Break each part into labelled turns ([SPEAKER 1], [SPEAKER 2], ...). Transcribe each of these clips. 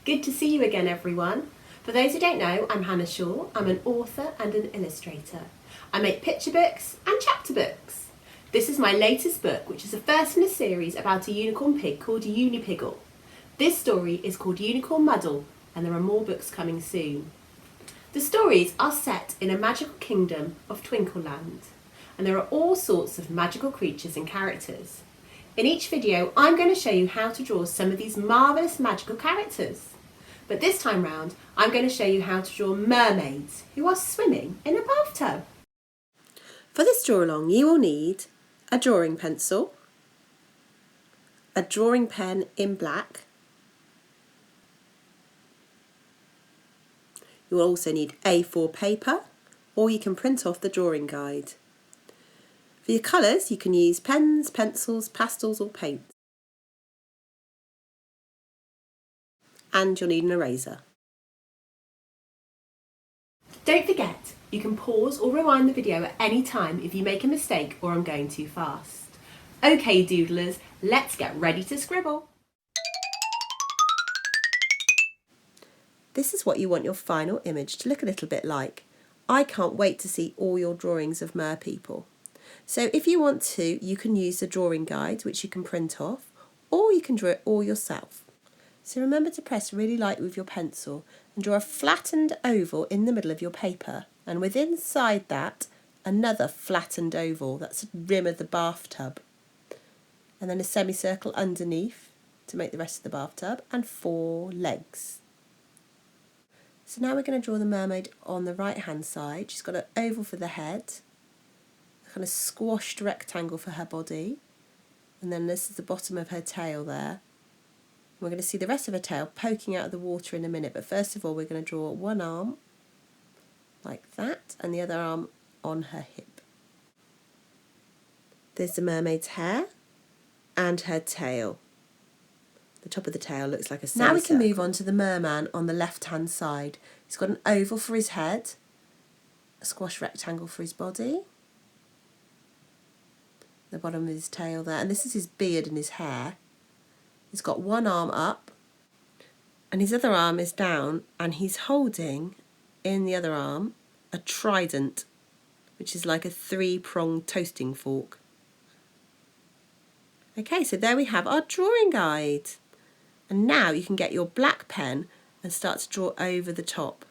[SPEAKER 1] Good to see you again, everyone. For those who don't know, I'm Hannah Shaw. I'm an author and an illustrator. I make picture books and chapter books. This is my latest book, which is the first in a series about a unicorn pig called Unipiggle. This story is called Unicorn Muddle, and there are more books coming soon. The stories are set in a magical kingdom of Twinkleland, and there are all sorts of magical creatures and characters. In each video, I'm going to show you how to draw some of these marvellous magical characters. But this time round, I'm going to show you how to draw mermaids who are swimming in a bathtub. For this draw along, you will need a drawing pencil, a drawing pen in black. You will also need A4 paper, or you can print off the drawing guide. For your colours, you can use pens, pencils, pastels or paint. And you'll need an eraser. Don't forget, you can pause or rewind the video at any time if you make a mistake or I'm going too fast. Okay, doodlers, let's get ready to scribble. This is what you want your final image to look a little bit like. I can't wait to see all your drawings of merpeople. So if you want to, you can use the drawing guide, which you can print off, or you can draw it all yourself. So remember to press really light with your pencil and draw a flattened oval in the middle of your paper, and within inside that another flattened oval, that's the rim of the bathtub, and then a semicircle underneath to make the rest of the bathtub, and 4 legs. So now we're going to draw the mermaid on the right hand side. She's got an oval for the head, a kind of squashed rectangle for her body, and then this is the bottom of her tail there. We're going to see the rest of her tail poking out of the water in a minute, but first of all we're going to draw one arm like that and the other arm on her hip. There's the mermaid's hair and her tail. The top of the tail looks like a semicircle. Now we can move on to the merman on the left hand side. He's got an oval for his head, a squash rectangle for his body, the bottom of his tail there, and this is his beard and his hair. He's got one arm up and his other arm is down, and he's holding in the other arm a trident, which is like a 3-pronged toasting fork. Okay, so there we have our drawing guide. And now you can get your black pen and start to draw over the top.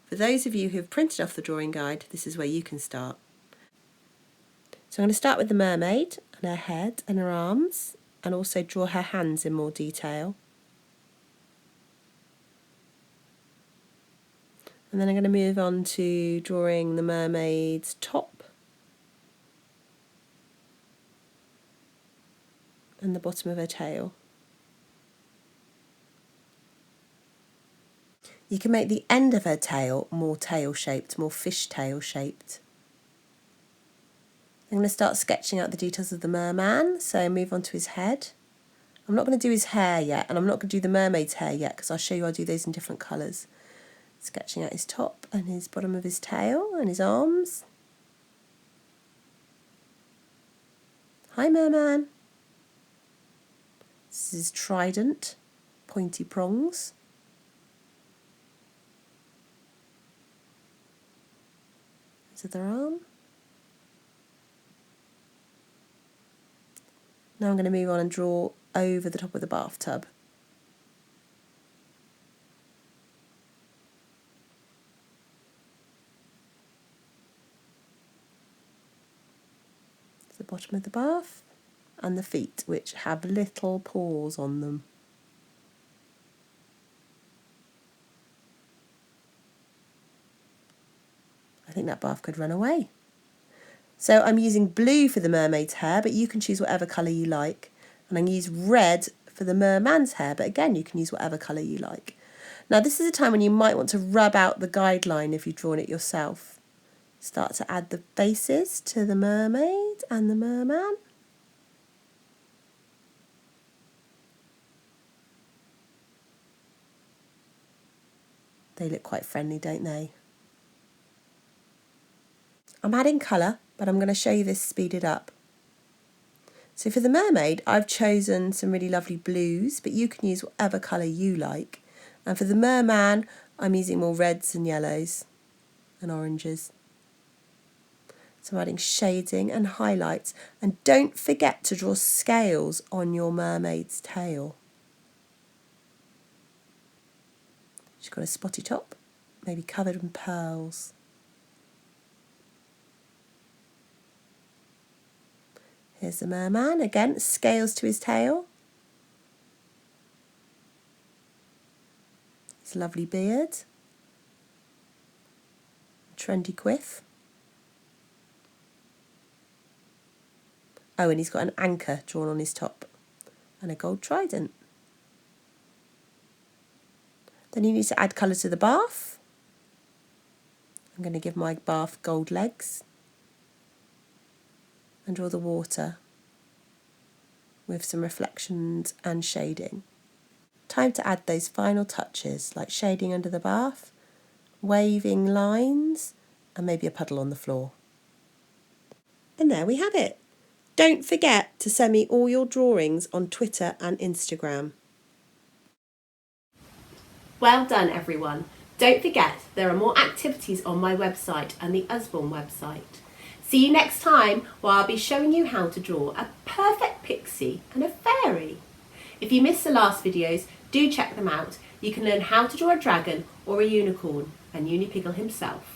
[SPEAKER 1] For those of you who have printed off the drawing guide, this is where you can start. So I'm going to start with the mermaid and her head and her arms, and also draw her hands in more detail. And then I'm going to move on to drawing the mermaid's top and the bottom of her tail. You can make the end of her tail more tail-shaped, more fish-tail shaped. I'm going to start sketching out the details of the merman, so move on to his head. I'm not going to do his hair yet, and I'm not going to do the mermaid's hair yet, because I'll show you I'll do those in different colours. Sketching out his top and his bottom of his tail and his arms. Hi, merman. This is his trident, pointy prongs. His other arm. Now I'm going to move on and draw over the top of the bathtub. The bottom of the bath and the feet, which have little paws on them. I think that bath could run away. So I'm using blue for the mermaid's hair, but you can choose whatever colour you like. And I'm going to use red for the merman's hair, but again you can use whatever colour you like. Now this is a time when you might want to rub out the guideline if you've drawn it yourself. Start to add the faces to the mermaid and the merman. They look quite friendly, don't they? I'm adding colour, but I'm going to show you this speeded up. So for the mermaid, I've chosen some really lovely blues, but you can use whatever colour you like. And for the merman, I'm using more reds and yellows and oranges. So I'm adding shading and highlights. And don't forget to draw scales on your mermaid's tail. She's got a spotty top, maybe covered in pearls. Here's the merman, again, scales to his tail. His lovely beard. Trendy quiff. Oh, and he's got an anchor drawn on his top and a gold trident. Then you need to add colour to the bath. I'm going to give my bath gold legs and draw the water with some reflections and shading. Time to add those final touches like shading under the bath, waving lines and maybe a puddle on the floor. And there we have it. Don't forget to send me all your drawings on Twitter and Instagram. Well done everyone. Don't forget there are more activities on my website and the Usborne website. See you next time where I'll be showing you how to draw a perfect pixie and a fairy. If you missed the last videos, do check them out. You can learn how to draw a dragon or a unicorn and Unipiggle himself.